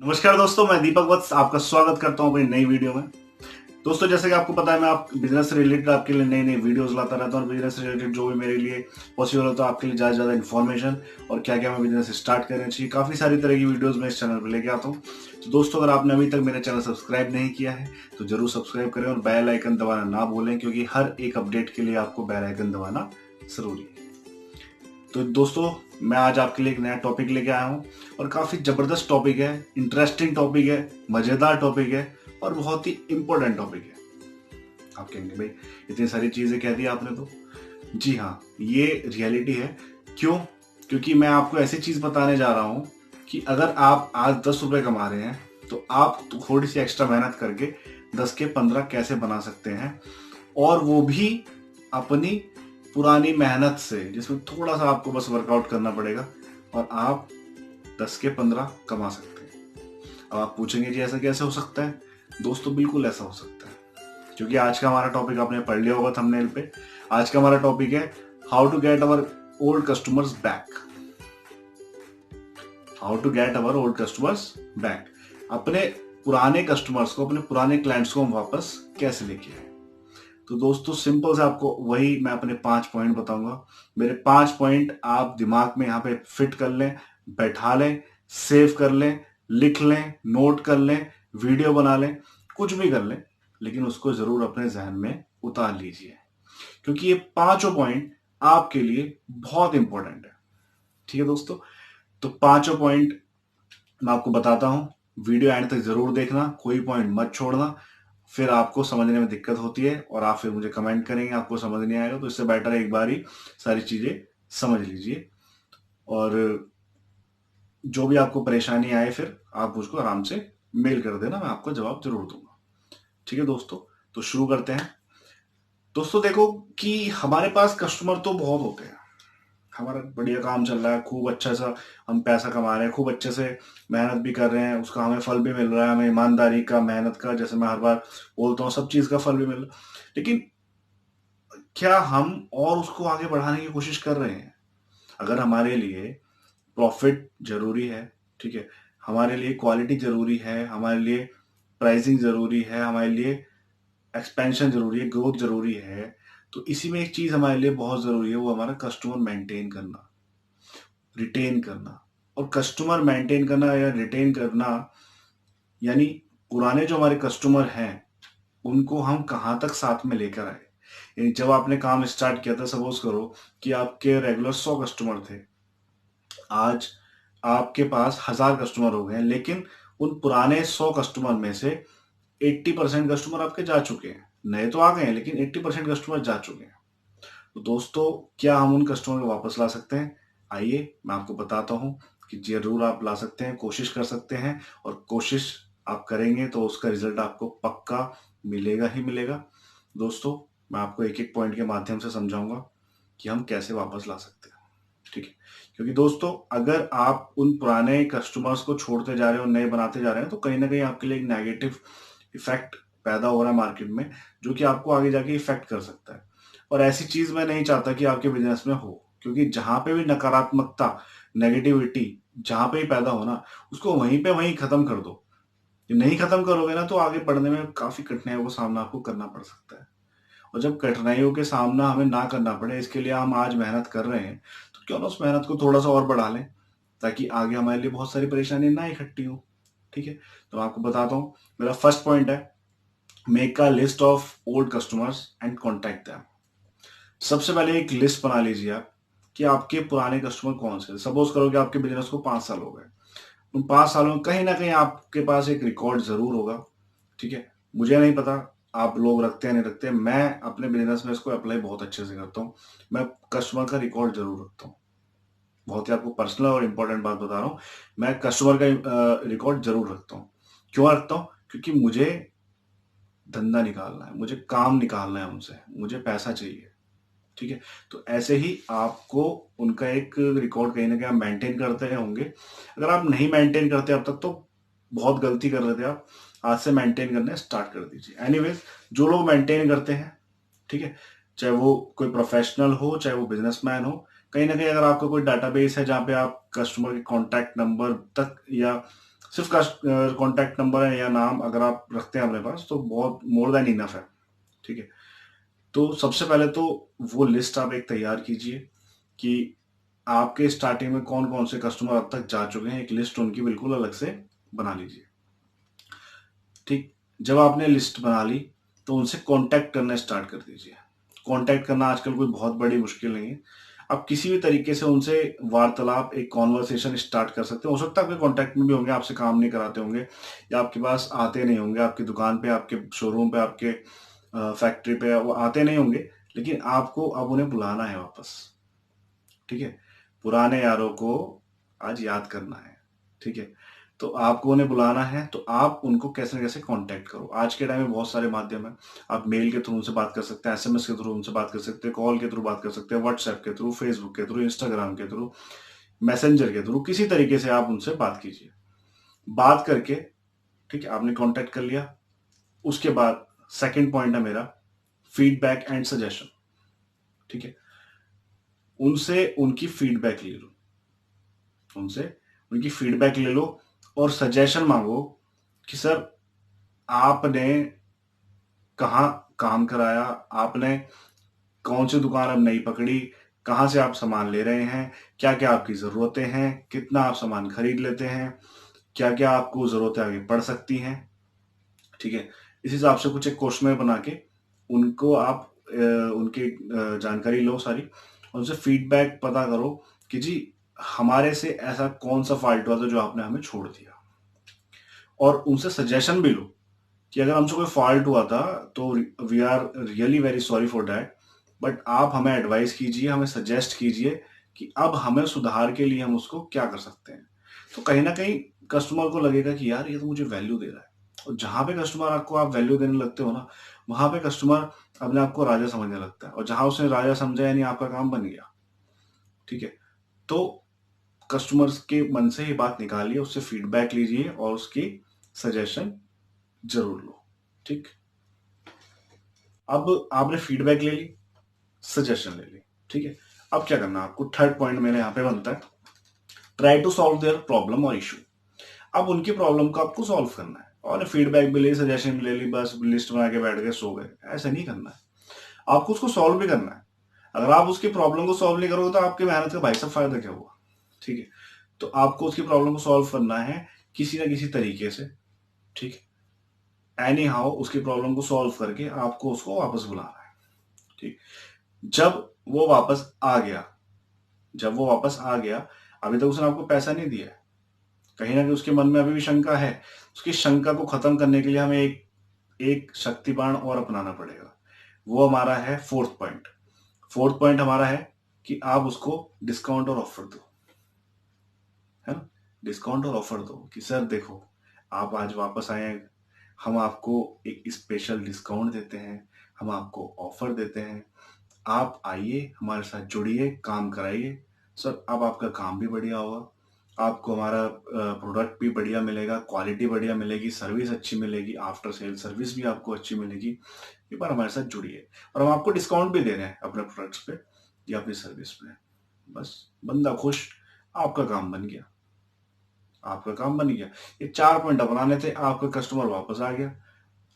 नमस्कार दोस्तों, मैं दीपक वत्स आपका स्वागत करता हूं अपनी नई वीडियो में। दोस्तों, जैसे कि आपको पता है, मैं आप बिजनेस से रिलेटेड आपके लिए नई नई वीडियोस लाता रहता हूं। बिजनेस से रिलेटेड जो भी मेरे लिए पॉसिबल होता है आपके लिए ज़्यादा से ज़्यादा इन्फॉर्मेशन और क्या क्या मैं बिजनेस स्टार्ट करना चाहिए, काफ़ी सारी तरह की वीडियोज़ मैं इस चैनल पर लेके आता हूँ। तो दोस्तों, अगर आपने अभी तक मेरा चैनल सब्सक्राइब नहीं किया है तो जरूर सब्सक्राइब करें और बेल आइकन दबाना ना भूलें, क्योंकि हर एक अपडेट के लिए आपको बेल आइकन दबाना ज़रूरी है। तो दोस्तों, मैं आज आपके लिए एक नया टॉपिक लेके आया हूँ और काफ़ी ज़बरदस्त टॉपिक है, इंटरेस्टिंग टॉपिक है, मज़ेदार टॉपिक है और बहुत ही इम्पोर्टेंट टॉपिक है। आप कहेंगे भाई इतनी सारी चीज़ें कह दी आपने तो। जी हाँ, ये रियलिटी है। क्यों? क्योंकि मैं आपको ऐसी चीज़ बताने जा रहा हूँ कि अगर आप आज 10 रुपये कमा रहे हैं तो आप थोड़ी सी एक्स्ट्रा मेहनत करके 10 के 15 कैसे बना सकते हैं, और वो भी अपनी पुरानी मेहनत से, जिसमें थोड़ा सा आपको बस वर्कआउट करना पड़ेगा और आप 10 के 15 कमा सकते हैं। अब आप पूछेंगे जी ऐसा कैसे हो सकता है? दोस्तों, बिल्कुल ऐसा हो सकता है, क्योंकि आज का हमारा टॉपिक आपने पढ़ लिया होगा थंबनेल पे। आज का हमारा टॉपिक है how to get our old customers back. How to get our old customers back. अपने पुराने कस्टमर्स को, अपने पुराने क्लाइंट्स को हम वापस कैसे लेके आए। तो दोस्तों, सिंपल से आपको वही मैं अपने 5 पॉइंट बताऊंगा। मेरे 5 पॉइंट आप दिमाग में यहाँ पे फिट कर लें, बैठा लें, सेव कर लें, लिख लें, नोट कर लें, वीडियो बना लें, कुछ भी कर लें, लेकिन उसको जरूर अपने जहन में उतार लीजिए, क्योंकि ये पांचों पॉइंट आपके लिए बहुत इंपॉर्टेंट है। ठीक है दोस्तों, तो पांचों पॉइंट मैं आपको बताता हूं। वीडियो एंड तक जरूर देखना, कोई पॉइंट मत छोड़ना, फिर आपको समझने में दिक्कत होती है और आप फिर मुझे कमेंट करेंगे आपको समझ नहीं आएगा। तो इससे बेटर है एक बार ही सारी चीजें समझ लीजिए, और जो भी आपको परेशानी आए फिर आप मुझको आराम से मेल कर देना, मैं आपको जवाब जरूर दूंगा। ठीक है दोस्तों, तो शुरू करते हैं। दोस्तों देखो कि हमारे पास कस्टमर तो बहुत होते हैं, हमारा बढ़िया काम चल रहा है, खूब अच्छा सा हम पैसा कमा रहे हैं, खूब अच्छे से मेहनत भी कर रहे हैं, उसका हमें फल भी मिल रहा है, हमें ईमानदारी का, मेहनत का, जैसे मैं हर बार बोलता हूँ, सब चीज़ का फल भी मिल रहा है। लेकिन क्या हम और उसको आगे बढ़ाने की कोशिश कर रहे हैं? अगर हमारे लिए प्रॉफिट जरूरी है, ठीक है, हमारे लिए क्वालिटी जरूरी है, हमारे लिए प्राइसिंग जरूरी है, हमारे लिए एक्सपेंशन जरूरी है, ग्रोथ जरूरी है, तो इसी में एक चीज हमारे लिए बहुत जरूरी है, वो हमारा कस्टमर मेंटेन करना, रिटेन करना। और कस्टमर मेंटेन करना या रिटेन करना यानी पुराने जो हमारे कस्टमर हैं उनको हम कहाँ तक साथ में लेकर आए। यानी जब आपने काम स्टार्ट किया था, सपोज करो कि आपके रेगुलर 100 कस्टमर थे, आज आपके पास 1000 कस्टमर हो गए, लेकिन उन पुराने 100 कस्टमर में से 80% कस्टमर आपके जा चुके हैं। नए तो आ गए हैं, लेकिन 80% कस्टमर जा चुके हैं। तो दोस्तों, क्या हम उन कस्टमर को वापस ला सकते हैं? आइए मैं आपको बताता हूं कि जरूर आप ला सकते हैं, कोशिश कर सकते हैं, और कोशिश आप करेंगे तो उसका रिजल्ट आपको पक्का मिलेगा ही मिलेगा। दोस्तों, मैं आपको एक एक पॉइंट के माध्यम से समझाऊंगा कि हम कैसे वापस ला सकते हैं। ठीक है, क्योंकि दोस्तों अगर आप उन पुराने कस्टमर्स को छोड़ते जा रहे हो, नए बनाते जा रहे हैं, तो कहीं ना कहीं आपके लिए एक नेगेटिव इफेक्ट पैदा हो रहा है मार्केट में, जो कि आपको आगे जाके इफेक्ट कर सकता है। और ऐसी चीज मैं नहीं चाहता कि आपके बिजनेस में हो, क्योंकि जहां पे भी नकारात्मकता, नेगेटिविटी जहां पे ही पैदा हो ना, उसको वहीं पे वहीं खत्म कर दो। ये नहीं खत्म करोगे ना तो आगे बढ़ने में काफी कठिनाइयों का सामना आपको करना पड़ सकता है। और जब कठिनाइयों के सामना हमें ना करना पड़े, इसके लिए हम आज मेहनत कर रहे हैं, तो क्यों ना उस मेहनत को थोड़ा सा और बढ़ा लें, ताकि आगे हमारे लिए बहुत सारी परेशानी ना इकट्ठी हो। ठीक है, तो मैं आपको बताता हूँ। मेरा फर्स्ट पॉइंट है, make a list of old customers and contact them. सबसे पहले एक लिस्ट बना लीजिए आप कि आपके पुराने कस्टमर कौन से। सपोज करो कि आपके बिजनेस को 5 साल हो गए, उन 5 सालों में कहीं ना कहीं आपके पास एक रिकॉर्ड जरूर होगा। ठीक है, मुझे नहीं पता आप लोग रखते हैं नहीं रखते, मैं अपने बिजनेस में इसको अप्लाई बहुत अच्छे से करता हूँ। मैं कस्टमर का रिकॉर्ड जरूर रखता हूँ। बहुत ही आपको पर्सनल और इम्पोर्टेंट बात बता रहा हूँ, मैं कस्टमर का रिकॉर्ड जरूर रखता हूँ। क्यों रखता हूँ? क्योंकि मुझे धंधा निकालना है, मुझे काम निकालना है उनसे, मुझे पैसा चाहिए। ठीक है, तो ऐसे ही आपको उनका एक रिकॉर्ड कहीं ना कहीं आप मेंटेन करते रहे होंगे। अगर आप नहीं मेंटेन करते अब तक तो बहुत गलती कर रहे थे आप, आज से मेंटेन करना स्टार्ट कर दीजिए। एनीवेज, जो लोग मेंटेन करते हैं, ठीक है, चाहे वो कोई प्रोफेशनल हो चाहे वो बिजनेसमैन हो, कहीं ना कहीं अगर आपका कोई डाटाबेस है जहाँ पे आप कस्टमर के कॉन्टैक्ट नंबर तक या सिर्फ कॉन्टैक्ट नंबर है या नाम अगर आप रखते हैं अपने पास तो बहुत मोर देन इनफ है, ठीक है। तो सबसे पहले तो वो लिस्ट आप एक तैयार कीजिए कि आपके स्टार्टिंग में कौन कौन से कस्टमर अब तक जा चुके हैं, एक लिस्ट उनकी बिल्कुल अलग से बना लीजिए, ठीक। जब आपने लिस्ट बना ली तो उनसे कांटेक्ट करना स्टार्ट कर दीजिए। कांटेक्ट करना आजकल कोई बहुत बड़ी मुश्किल नहीं है, आप किसी भी तरीके से उनसे वार्तालाप, एक कॉन्वर्सेशन स्टार्ट कर सकते हो सकता है आपके कांटेक्ट में भी होंगे, आपसे काम नहीं कराते होंगे या आपके पास आते नहीं होंगे, आपकी दुकान पे, आपके शोरूम पे, आपके फैक्ट्री पे वो आते नहीं होंगे, लेकिन आपको अब उन्हें बुलाना है वापस, ठीक है। पुराने यारों को आज याद करना है, ठीक है। तो आपको उन्हें बुलाना है तो आप उनको कैसे न कैसे कांटेक्ट करो। आज के टाइम में बहुत सारे माध्यम हैं, आप मेल के थ्रू उनसे बात कर सकते हैं, एसएमएस के थ्रू उनसे बात कर सकते हैं, कॉल के थ्रू बात कर सकते हैं, व्हाट्सएप के थ्रू, फेसबुक के थ्रू, इंस्टाग्राम के थ्रू, मैसेंजर के थ्रू, किसी तरीके से आप उनसे बात कीजिए। बात करके, ठीक है, आपने कांटेक्ट कर लिया, उसके बाद सेकंड पॉइंट है मेरा फीडबैक एंड सजेशन, ठीक है। उनसे उनकी फीडबैक ले लो, उनसे उनकी फीडबैक ले लो और सजेशन मांगो कि सर आपने कहाँ काम कराया, आपने कौन सी दुकान अब नई पकड़ी, कहाँ से आप सामान ले रहे हैं, क्या क्या आपकी ज़रूरतें हैं, कितना आप सामान खरीद लेते हैं, क्या क्या आपको ज़रूरतें आगे पड़ सकती हैं, ठीक है। इस हिसाब से कुछ एक क्वेश्चनर बना के उनको आप उनकी जानकारी लो सारी, उनसे फीडबैक पता करो कि जी हमारे से ऐसा कौन सा फॉल्ट हुआ था जो आपने हमें छोड़ दिया, और उनसे सजेशन भी लो कि अगर हमसे कोई फॉल्ट हुआ था तो we are really very sorry for that, but आप हमें एडवाइस कीजिए, हमें सजेस्ट कीजिए कि अब हमें सुधार के लिए हम उसको क्या कर सकते हैं। तो कहीं ना कहीं कस्टमर को लगेगा कि यार ये तो मुझे वैल्यू दे रहा है, और जहां पे कस्टमर आपको आप वैल्यू देने लगते हो ना, वहां पे कस्टमर अपने आप को राजा समझने लगता है, और जहां उसने राजा समझा यानी आपका काम बन गया, ठीक है। तो कस्टमर्स के मन से ये बात निकालिए, उससे फीडबैक लीजिए और उसकी सजेशन जरूर लो, ठीक। अब आपने फीडबैक ले ली, सजेशन ले ली, ठीक है। अब क्या करना है आपको, थर्ड पॉइंट मेरे यहाँ पे बनता है, try to solve their problem और इशू। अब उनकी प्रॉब्लम को आपको सॉल्व करना है, और फीडबैक भी ले, सजेशन भी ले ली, बस लिस्ट बना के बैठ गए, सो गए, ऐसा नहीं करना है। आपको उसको सॉल्व भी करना है। अगर आप उसकी प्रॉब्लम को सॉल्व नहीं करोगे तो आपकी मेहनत का भाई साहब फायदा क्या हुआ, ठीक है। तो आपको उसकी प्रॉब्लम को सॉल्व करना है किसी ना किसी तरीके से, ठीक है। एनी हाउ उसकी प्रॉब्लम को सॉल्व करके आपको उसको वापस बुलाना है, ठीक। जब वो वापस आ गया, जब वो वापस आ गया, अभी तक उसने आपको पैसा नहीं दिया है, कहीं ना कहीं उसके मन में अभी भी शंका है। उसकी शंका को खत्म करने के लिए हमें एक एक शक्ति बाण और अपनाना पड़ेगा। वो हमारा है फोर्थ पॉइंट। फोर्थ पॉइंट हमारा है कि आप उसको डिस्काउंट और ऑफर दो, है ना। डिस्काउंट और ऑफर दो कि सर देखो, आप आज वापस आए हैं, हम आपको एक स्पेशल डिस्काउंट देते हैं, हम आपको ऑफर देते हैं, आप आइए हमारे साथ जुड़िए, काम कराइए। सर अब आपका काम भी बढ़िया होगा, आपको हमारा प्रोडक्ट भी बढ़िया मिलेगा, क्वालिटी बढ़िया मिलेगी, सर्विस अच्छी मिलेगी, आफ्टर सेल सर्विस भी आपको अच्छी मिलेगी। एक बार हमारे साथ जुड़िए, और हम आपको डिस्काउंट भी दे रहे हैं अपने प्रोडक्ट्स पे या अपनी सर्विस पे। बस बंदा खुश, आपका काम बन गया, आपका काम बन गया। ये 4 पॉइंट अपनाने थे, आपका कस्टमर वापस आ गया।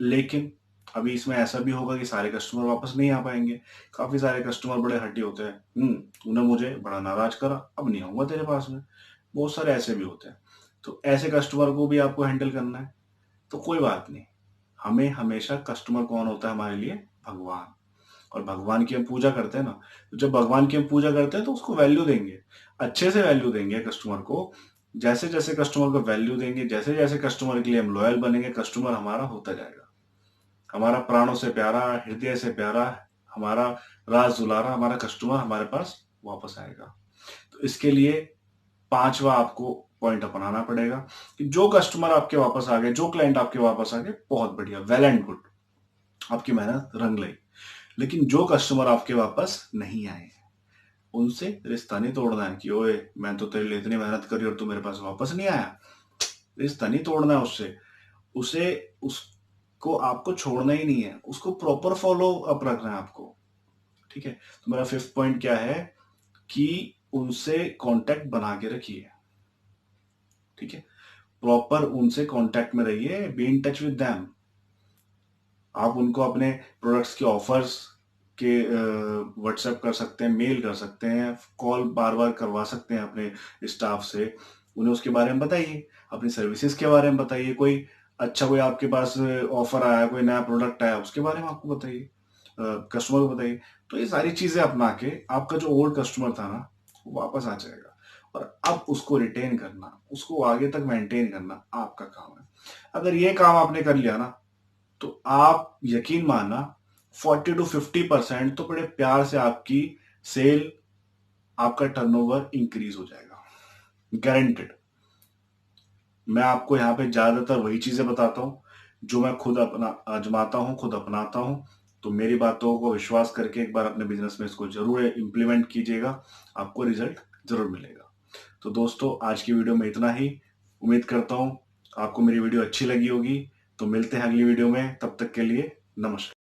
लेकिन अभी इसमें ऐसा भी होगा कि सारे कस्टमर वापस नहीं आ पाएंगे। काफी सारे कस्टमर बड़े हट्टी होते हैं, तूने मुझे बड़ा नाराज करा, अब नहीं आऊंगा तेरे पास में। बहुत सारे ऐसे भी होते हैं। तो ऐसे कस्टमर को भी आपको हैंडल करना है। तो कोई बात नहीं, हमें हमेशा कस्टमर कौन होता है हमारे लिए, भगवान। और भगवान की हम पूजा करते हैं ना, तो जब भगवान की हम पूजा करते हैं तो उसको वैल्यू देंगे, अच्छे से वैल्यू देंगे कस्टमर को। जैसे जैसे कस्टमर को वैल्यू देंगे, जैसे जैसे कस्टमर के लिए हम लॉयल बनेंगे, कस्टमर हमारा होता जाएगा, हमारा प्राणों से प्यारा, हृदय से प्यारा, हमारा राज दुलारा, हमारा कस्टमर हमारे पास वापस आएगा। तो इसके लिए पांचवा आपको पॉइंट अपनाना पड़ेगा कि जो कस्टमर आपके वापस आ गए, जो क्लाइंट आपके वापस आ गए, बहुत बढ़िया, वेल एंड गुड, आपकी मेहनत रंग लाई। लेकिन जो कस्टमर आपके वापस नहीं आए, उनसे रिश्ता नहीं तोड़ना है कि ओए मैं तो तेरे लिए इतनी मेहनत करी और तू मेरे पास वापस नहीं आया। रिश्ता नहीं तोड़ना है उससे, उसे उसको आपको छोड़ना ही नहीं है, उसको प्रॉपर फॉलो अप रखना है आपको, ठीक है। तो मेरा फिफ्थ पॉइंट क्या है कि उनसे कांटेक्ट बना के रखिए, ठीक है। प्रॉपर उनसे कांटेक्ट में रहिए, be in touch with them. आप उनको अपने प्रोडक्ट्स के ऑफर्स के व्हाट्सएप कर सकते हैं, मेल कर सकते हैं, कॉल बार बार करवा सकते हैं अपने स्टाफ से। उन्हें उसके बारे में बताइए, अपनी सर्विसेज के बारे में बताइए, कोई अच्छा कोई आपके पास ऑफर आया, कोई नया प्रोडक्ट आया, उसके बारे में आपको बताइए, कस्टमर को बताइए। तो ये सारी चीजें अपना के आपका जो ओल्ड कस्टमर था ना, वो वापस आ जाएगा। और अब उसको रिटेन करना, उसको आगे तक मेंटेन करना आपका काम है। अगर ये काम आपने कर लिया ना, तो आप यकीन मानना 40 to 50% तो बड़े प्यार से आपकी सेल, आपका टर्नओवर इंक्रीज हो जाएगा, गारंटेड। मैं आपको यहाँ पे ज्यादातर वही चीजें बताता हूँ जो मैं खुद अपना आजमाता हूँ, खुद अपनाता हूँ। तो मेरी बातों को विश्वास करके एक बार अपने बिजनेस में इसको जरूर इंप्लीमेंट कीजिएगा, आपको रिजल्ट जरूर मिलेगा। तो दोस्तों, आज की वीडियो में इतना ही। उम्मीद करता हूँ आपको मेरी वीडियो अच्छी लगी होगी। तो मिलते हैं अगली वीडियो में, तब तक के लिए नमस्कार।